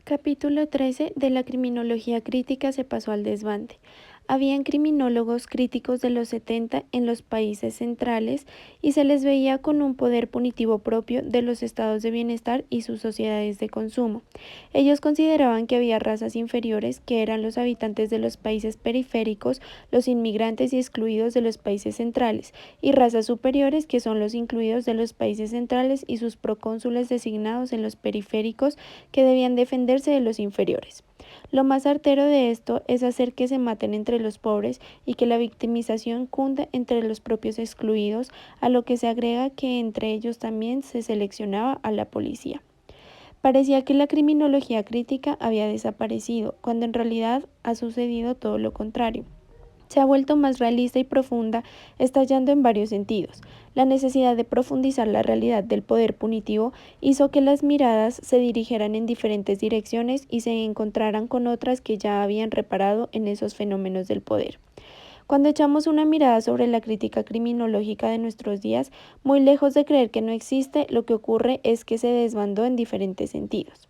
Capítulo 13 de la criminología crítica se pasó al desbande. Habían criminólogos críticos de los 70 en los países centrales y se les veía con un poder punitivo propio de los estados de bienestar y sus sociedades de consumo. Ellos consideraban que había razas inferiores, que eran los habitantes de los países periféricos, los inmigrantes y excluidos de los países centrales, y razas superiores, que son los incluidos de los países centrales y sus procónsules designados en los periféricos, que debían defenderse de los inferiores. Lo más certero de esto es hacer que se maten entre los pobres y que la victimización cunda entre los propios excluidos, a lo que se agrega que entre ellos también se seleccionaba a la policía. Parecía que la criminología crítica había desaparecido, cuando en realidad ha sucedido todo lo contrario. Se ha vuelto más realista y profunda, estallando en varios sentidos. La necesidad de profundizar la realidad del poder punitivo hizo que las miradas se dirigieran en diferentes direcciones y se encontraran con otras que ya habían reparado en esos fenómenos del poder. Cuando echamos una mirada sobre la crítica criminológica de nuestros días, muy lejos de creer que no existe, lo que ocurre es que se desbandó en diferentes sentidos.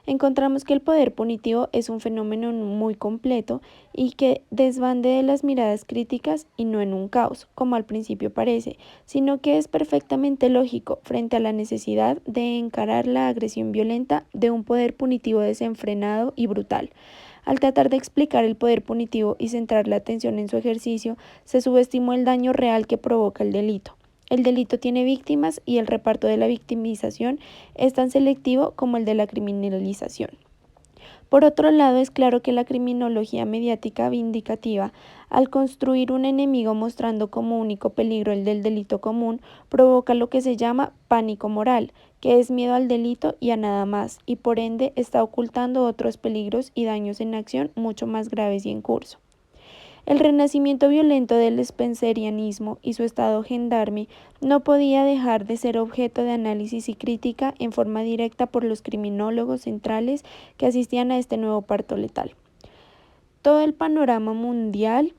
Encontramos que el poder punitivo es un fenómeno muy completo y que desbande de las miradas críticas y no en un caos, como al principio parece, sino que es perfectamente lógico frente a la necesidad de encarar la agresión violenta de un poder punitivo desenfrenado y brutal. Al tratar de explicar el poder punitivo y centrar la atención en su ejercicio, se subestimó el daño real que provoca el delito. El delito tiene víctimas y el reparto de la victimización es tan selectivo como el de la criminalización. Por otro lado, es claro que la criminología mediática vindicativa, al construir un enemigo mostrando como único peligro el del delito común, provoca lo que se llama pánico moral, que es miedo al delito y a nada más, y por ende está ocultando otros peligros y daños en acción mucho más graves y en curso. El renacimiento violento del spencerianismo y su estado gendarme no podía dejar de ser objeto de análisis y crítica en forma directa por los criminólogos centrales que asistían a este nuevo parto letal. Todo el panorama mundial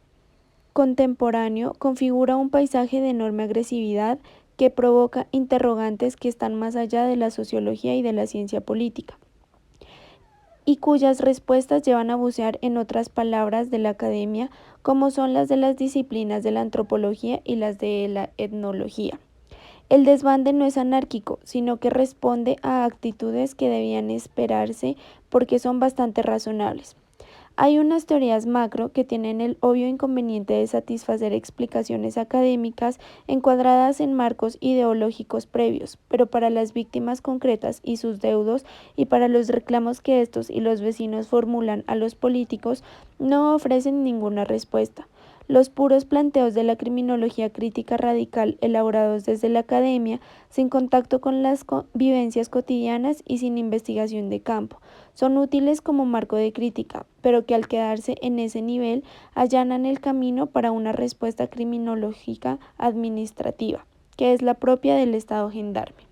contemporáneo configura un paisaje de enorme agresividad que provoca interrogantes que están más allá de la sociología y de la ciencia política, y cuyas respuestas llevan a bucear en otras palabras de la academia, como son las de las disciplinas de la antropología y las de la etnología. El desbande no es anárquico, sino que responde a actitudes que debían esperarse porque son bastante razonables. Hay unas teorías macro que tienen el obvio inconveniente de satisfacer explicaciones académicas encuadradas en marcos ideológicos previos, pero para las víctimas concretas y sus deudos y para los reclamos que estos y los vecinos formulan a los políticos, no ofrecen ninguna respuesta. Los puros planteos de la criminología crítica radical elaborados desde la academia, sin contacto con las vivencias cotidianas y sin investigación de campo, son útiles como marco de crítica, pero que al quedarse en ese nivel allanan el camino para una respuesta criminológica administrativa, que es la propia del Estado gendarme.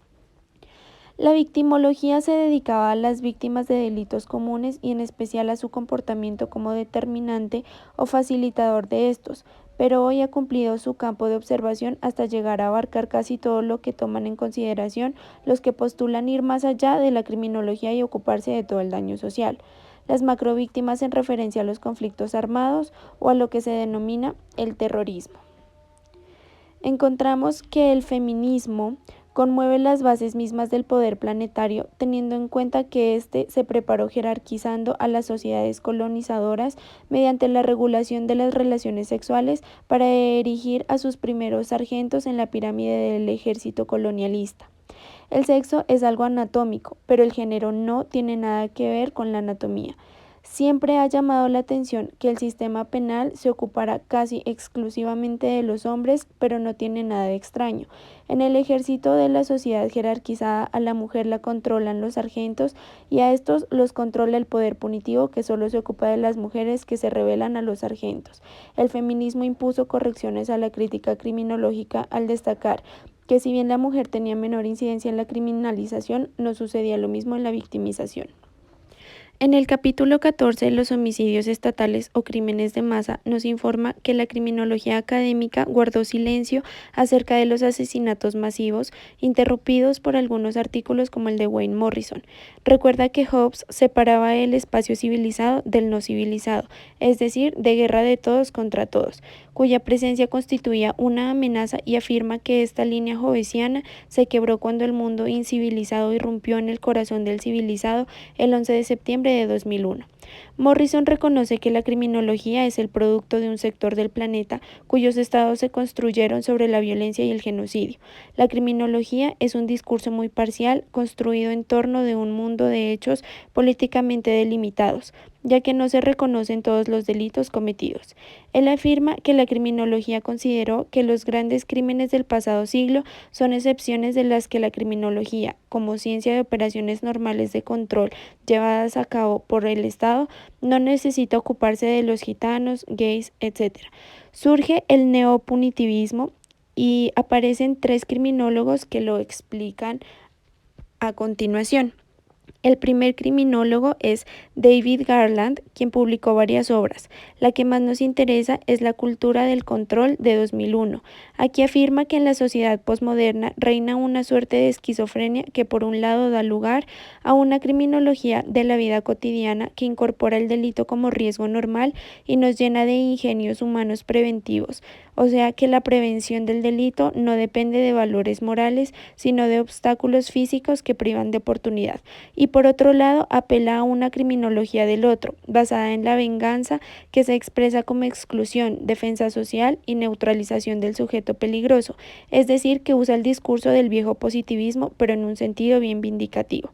La victimología se dedicaba a las víctimas de delitos comunes y en especial a su comportamiento como determinante o facilitador de estos, pero hoy ha cumplido su campo de observación hasta llegar a abarcar casi todo lo que toman en consideración los que postulan ir más allá de la criminología y ocuparse de todo el daño social. Las macrovíctimas en referencia a los conflictos armados o a lo que se denomina el terrorismo. Encontramos que el feminismo conmueve las bases mismas del poder planetario, teniendo en cuenta que éste se preparó jerarquizando a las sociedades colonizadoras mediante la regulación de las relaciones sexuales para erigir a sus primeros sargentos en la pirámide del ejército colonialista. El sexo es algo anatómico, pero el género no tiene nada que ver con la anatomía. Siempre ha llamado la atención que el sistema penal se ocupara casi exclusivamente de los hombres, pero no tiene nada de extraño. En el ejército de la sociedad jerarquizada, a la mujer la controlan los sargentos y a estos los controla el poder punitivo que solo se ocupa de las mujeres que se rebelan a los sargentos. El feminismo impuso correcciones a la crítica criminológica al destacar que si bien la mujer tenía menor incidencia en la criminalización, no sucedía lo mismo en la victimización. En el capítulo 14 de los homicidios estatales o crímenes de masa nos informa que la criminología académica guardó silencio acerca de los asesinatos masivos, interrumpidos por algunos artículos como el de Wayne Morrison. Recuerda que Hobbes separaba el espacio civilizado del no civilizado, es decir, de guerra de todos contra todos, cuya presencia constituía una amenaza, y afirma que esta línea hobbesiana se quebró cuando el mundo incivilizado irrumpió en el corazón del civilizado el 11 de septiembre de 2001. Morrison reconoce que la criminología es el producto de un sector del planeta cuyos estados se construyeron sobre la violencia y el genocidio. La criminología es un discurso muy parcial, construido en torno de un mundo de hechos políticamente delimitados, ya que no se reconocen todos los delitos cometidos. Él afirma que la criminología consideró que los grandes crímenes del pasado siglo son excepciones de las que la criminología, como ciencia de operaciones normales de control llevadas a cabo por el Estado, no necesita ocuparse de los gitanos, gays, etc. Surge el neopunitivismo y aparecen tres criminólogos que lo explican a continuación. El primer criminólogo es David Garland, quien publicó varias obras. La que más nos interesa es La cultura del control, de 2001. Aquí afirma que en la sociedad posmoderna reina una suerte de esquizofrenia que por un lado da lugar a una criminología de la vida cotidiana que incorpora el delito como riesgo normal y nos llena de ingenios humanos preventivos, o sea que la prevención del delito no depende de valores morales, sino de obstáculos físicos que privan de oportunidad. Y por otro lado, apela a una criminología del otro, basada en la venganza, que se expresa como exclusión, defensa social y neutralización del sujeto peligroso, es decir, que usa el discurso del viejo positivismo, pero en un sentido bien vindicativo.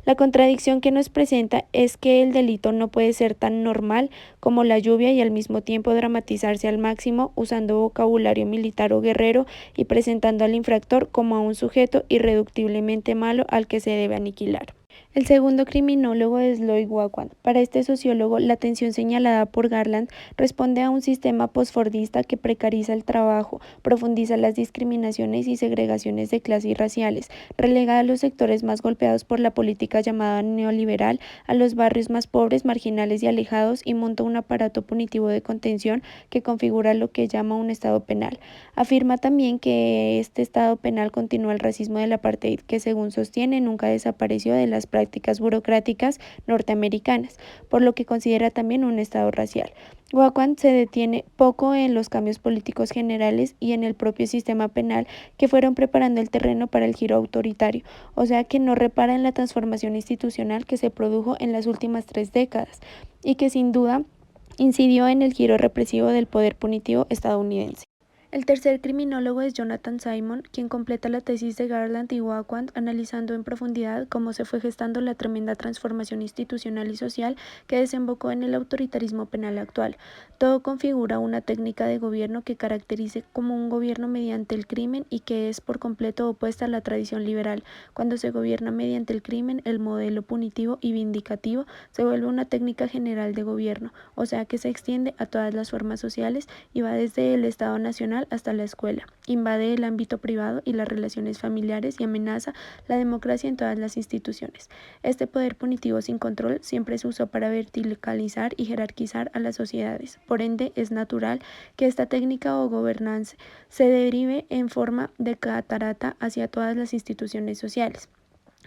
La contradicción que nos presenta es que el delito no puede ser tan normal como la lluvia y al mismo tiempo dramatizarse al máximo usando vocabulario militar o guerrero y presentando al infractor como a un sujeto irreductiblemente malo al que se debe aniquilar. El segundo criminólogo es Lloyd Bauman. Para este sociólogo, la tensión señalada por Garland responde a un sistema posfordista que precariza el trabajo, profundiza las discriminaciones y segregaciones de clase y raciales, relega a los sectores más golpeados por la política llamada neoliberal a los barrios más pobres, marginales y alejados, y monta un aparato punitivo de contención que configura lo que llama un estado penal. Afirma también que este estado penal continúa el racismo del apartheid, que según sostiene nunca desapareció de las prácticas burocráticas norteamericanas, por lo que considera también un estado racial. Bauman se detiene poco en los cambios políticos generales y en el propio sistema penal que fueron preparando el terreno para el giro autoritario, o sea que no repara en la transformación institucional que se produjo en las últimas 3 décadas y que sin duda incidió en el giro represivo del poder punitivo estadounidense. El tercer criminólogo es Jonathan Simon, quien completa la tesis de Garland y Bauman analizando en profundidad cómo se fue gestando la tremenda transformación institucional y social que desembocó en el autoritarismo penal actual. Todo configura una técnica de gobierno que caracterice como un gobierno mediante el crimen y que es por completo opuesta a la tradición liberal. Cuando se gobierna mediante el crimen, el modelo punitivo y vindicativo se vuelve una técnica general de gobierno, o sea que se extiende a todas las formas sociales y va desde el Estado nacional hasta la escuela, invade el ámbito privado y las relaciones familiares y amenaza la democracia en todas las instituciones. Este poder punitivo sin control siempre se usó para verticalizar y jerarquizar a las sociedades. Por ende, es natural que esta técnica o gobernanza se derive en forma de catarata hacia todas las instituciones sociales.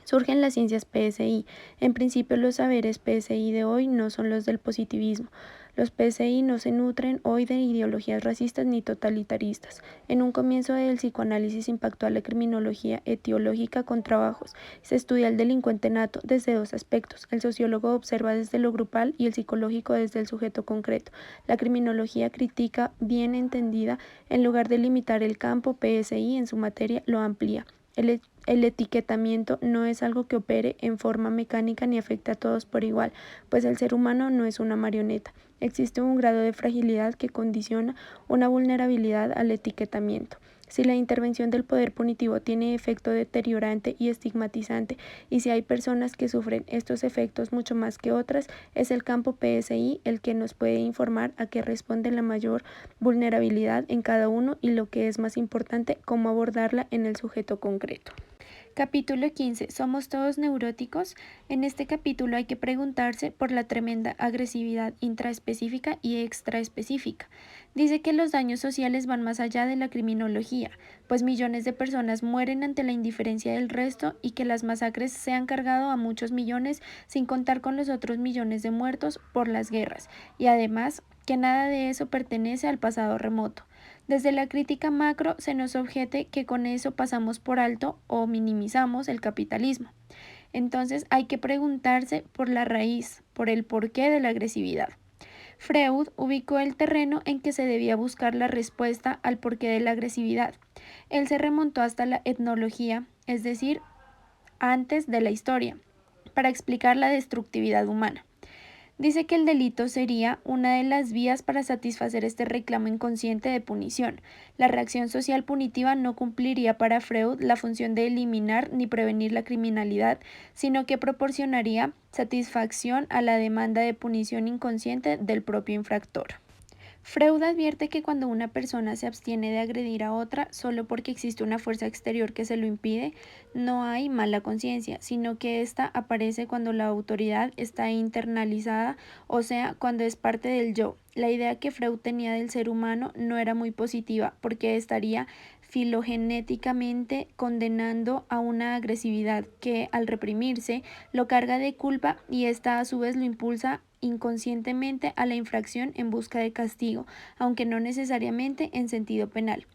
Surgen las ciencias PSI. En principio, los saberes PSI de hoy no son los del positivismo. Los PSI no se nutren hoy de ideologías racistas ni totalitaristas. En un comienzo el psicoanálisis impactó a la criminología etiológica con trabajos. Se estudia el delincuente nato desde dos aspectos. El sociólogo observa desde lo grupal y el psicológico desde el sujeto concreto. La criminología crítica, bien entendida, en lugar de limitar el campo PSI en su materia, lo amplía. El etiquetamiento no es algo que opere en forma mecánica ni afecte a todos por igual, pues el ser humano no es una marioneta. Existe un grado de fragilidad que condiciona una vulnerabilidad al etiquetamiento. Si la intervención del poder punitivo tiene efecto deteriorante y estigmatizante, y si hay personas que sufren estos efectos mucho más que otras, es el campo PSI el que nos puede informar a qué responde la mayor vulnerabilidad en cada uno y, lo que es más importante, cómo abordarla en el sujeto concreto. Capítulo 15. ¿Somos todos neuróticos? En este capítulo hay que preguntarse por la tremenda agresividad intraespecífica y extraespecífica. Dice que los daños sociales van más allá de la criminología, pues millones de personas mueren ante la indiferencia del resto y que las masacres se han cargado a muchos millones sin contar con los otros millones de muertos por las guerras, y además que nada de eso pertenece al pasado remoto. Desde la crítica macro se nos objete que con eso pasamos por alto o minimizamos el capitalismo. Entonces hay que preguntarse por la raíz, por el porqué de la agresividad. Freud ubicó el terreno en que se debía buscar la respuesta al porqué de la agresividad. Él se remontó hasta la etnología, es decir, antes de la historia, para explicar la destructividad humana. Dice que el delito sería una de las vías para satisfacer este reclamo inconsciente de punición. La reacción social punitiva no cumpliría para Freud la función de eliminar ni prevenir la criminalidad, sino que proporcionaría satisfacción a la demanda de punición inconsciente del propio infractor. Freud advierte que cuando una persona se abstiene de agredir a otra solo porque existe una fuerza exterior que se lo impide, no hay mala conciencia, sino que ésta aparece cuando la autoridad está internalizada, o sea, cuando es parte del yo. La idea que Freud tenía del ser humano no era muy positiva, porque estaría filogenéticamente condenando a una agresividad que, al reprimirse, lo carga de culpa y esta a su vez lo impulsa inconscientemente a la infracción en busca de castigo, aunque no necesariamente en sentido penal.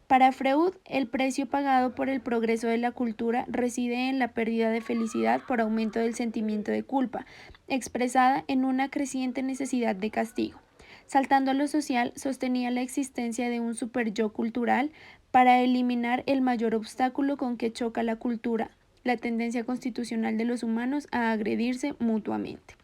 Para Freud, el precio pagado por el progreso de la cultura reside en la pérdida de felicidad por aumento del sentimiento de culpa, expresada en una creciente necesidad de castigo. Saltando a lo social, sostenía la existencia de un superyo cultural para eliminar el mayor obstáculo con que choca la cultura, la tendencia constitucional de los humanos a agredirse mutuamente.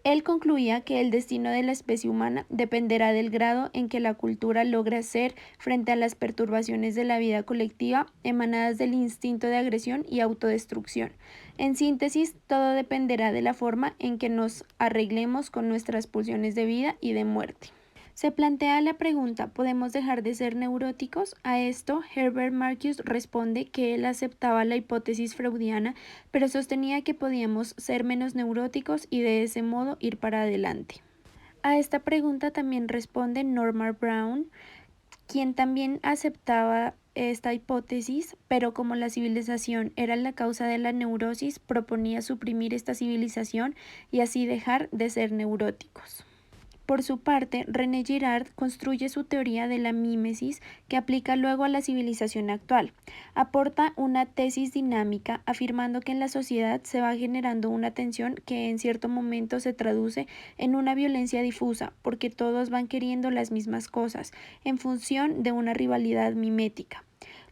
Él concluía que el destino de la especie humana dependerá del grado en que la cultura logra ser frente a las perturbaciones de la vida colectiva emanadas del instinto de agresión y autodestrucción. En síntesis, todo dependerá de la forma en que nos arreglemos con nuestras pulsiones de vida y de muerte. Se plantea la pregunta, ¿podemos dejar de ser neuróticos? A esto, Herbert Marcuse responde que él aceptaba la hipótesis freudiana, pero sostenía que podíamos ser menos neuróticos y de ese modo ir para adelante. A esta pregunta también responde Norman Brown, quien también aceptaba esta hipótesis, pero como la civilización era la causa de la neurosis, proponía suprimir esta civilización y así dejar de ser neuróticos. Por su parte, René Girard construye su teoría de la mímesis que aplica luego a la civilización actual. Aporta una tesis dinámica afirmando que en la sociedad se va generando una tensión que en cierto momento se traduce en una violencia difusa porque todos van queriendo las mismas cosas en función de una rivalidad mimética.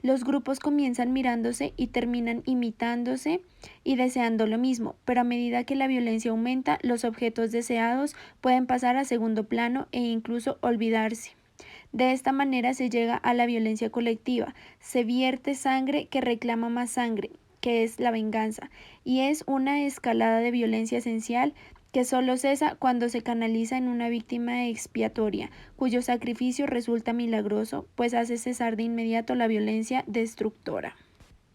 Los grupos comienzan mirándose y terminan imitándose y deseando lo mismo, pero a medida que la violencia aumenta, los objetos deseados pueden pasar a segundo plano e incluso olvidarse. De esta manera se llega a la violencia colectiva, se vierte sangre que reclama más sangre, que es la venganza, y es una escalada de violencia esencial que solo cesa cuando se canaliza en una víctima expiatoria, cuyo sacrificio resulta milagroso, pues hace cesar de inmediato la violencia destructora.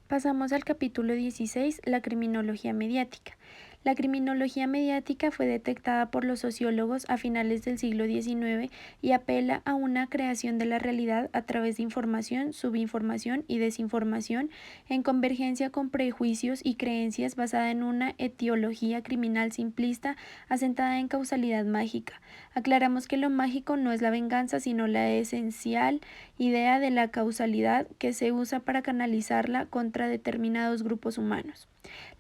Pasamos al capítulo 16, la criminología mediática. La criminología mediática fue detectada por los sociólogos a finales del siglo XIX y apela a una creación de la realidad a través de información, subinformación y desinformación en convergencia con prejuicios y creencias basada en una etiología criminal simplista asentada en causalidad mágica. Aclaramos que lo mágico no es la venganza, sino la esencial idea de la causalidad que se usa para canalizarla contra determinados grupos humanos.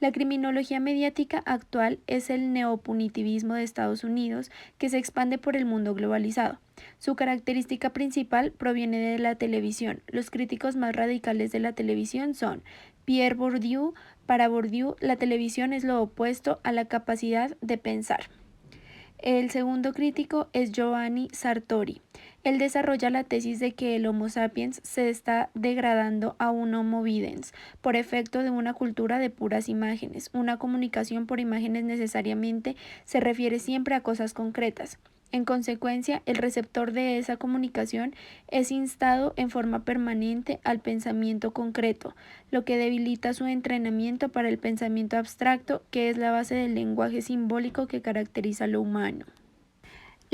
La criminología mediática actual es el neopunitivismo de Estados Unidos que se expande por el mundo globalizado. Su característica principal proviene de la televisión. Los críticos más radicales de la televisión son Pierre Bourdieu. Para Bourdieu, la televisión es lo opuesto a la capacidad de pensar. El segundo crítico es Giovanni Sartori. Él desarrolla la tesis de que el Homo sapiens se está degradando a un Homo videns por efecto de una cultura de puras imágenes. Una comunicación por imágenes necesariamente se refiere siempre a cosas concretas. En consecuencia, el receptor de esa comunicación es instado en forma permanente al pensamiento concreto, lo que debilita su entrenamiento para el pensamiento abstracto, que es la base del lenguaje simbólico que caracteriza lo humano.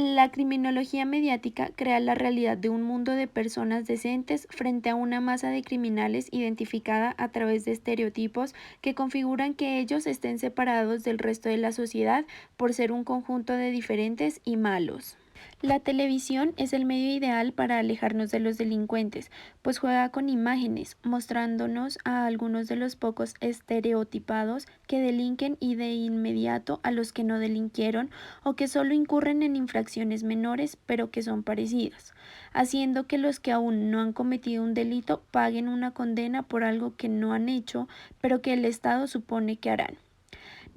La criminología mediática crea la realidad de un mundo de personas decentes frente a una masa de criminales identificada a través de estereotipos que configuran que ellos estén separados del resto de la sociedad por ser un conjunto de diferentes y malos. La televisión es el medio ideal para alejarnos de los delincuentes, pues juega con imágenes, mostrándonos a algunos de los pocos estereotipados que delinquen y de inmediato a los que no delinquieron o que solo incurren en infracciones menores pero que son parecidas, haciendo que los que aún no han cometido un delito paguen una condena por algo que no han hecho pero que el Estado supone que harán.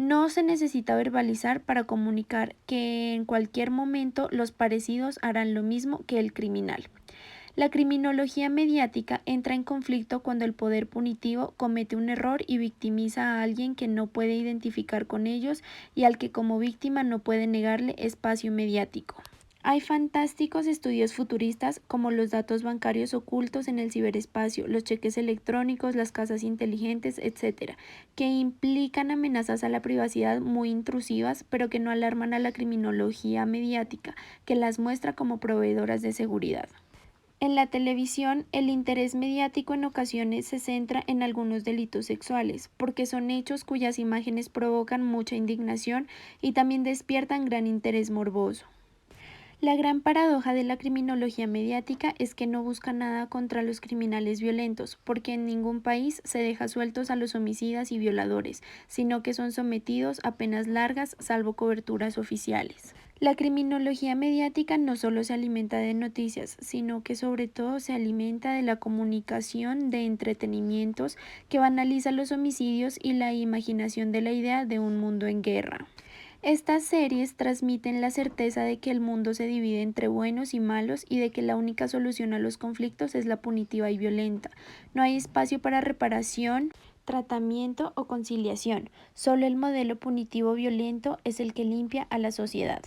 No se necesita verbalizar para comunicar que en cualquier momento los parecidos harán lo mismo que el criminal. La criminología mediática entra en conflicto cuando el poder punitivo comete un error y victimiza a alguien que no puede identificar con ellos y al que como víctima no puede negarle espacio mediático. Hay fantásticos estudios futuristas como los datos bancarios ocultos en el ciberespacio, los cheques electrónicos, las casas inteligentes, etc., que implican amenazas a la privacidad muy intrusivas, pero que no alarman a la criminología mediática, que las muestra como proveedoras de seguridad. En la televisión, el interés mediático en ocasiones se centra en algunos delitos sexuales, porque son hechos cuyas imágenes provocan mucha indignación y también despiertan gran interés morboso. La gran paradoja de la criminología mediática es que no busca nada contra los criminales violentos, porque en ningún país se deja sueltos a los homicidas y violadores, sino que son sometidos a penas largas salvo coberturas oficiales. La criminología mediática no solo se alimenta de noticias, sino que sobre todo se alimenta de la comunicación de entretenimientos que banaliza los homicidios y la imaginación de la idea de un mundo en guerra. Estas series transmiten la certeza de que el mundo se divide entre buenos y malos y de que la única solución a los conflictos es la punitiva y violenta. No hay espacio para reparación, tratamiento o conciliación. Solo el modelo punitivo violento es el que limpia a la sociedad.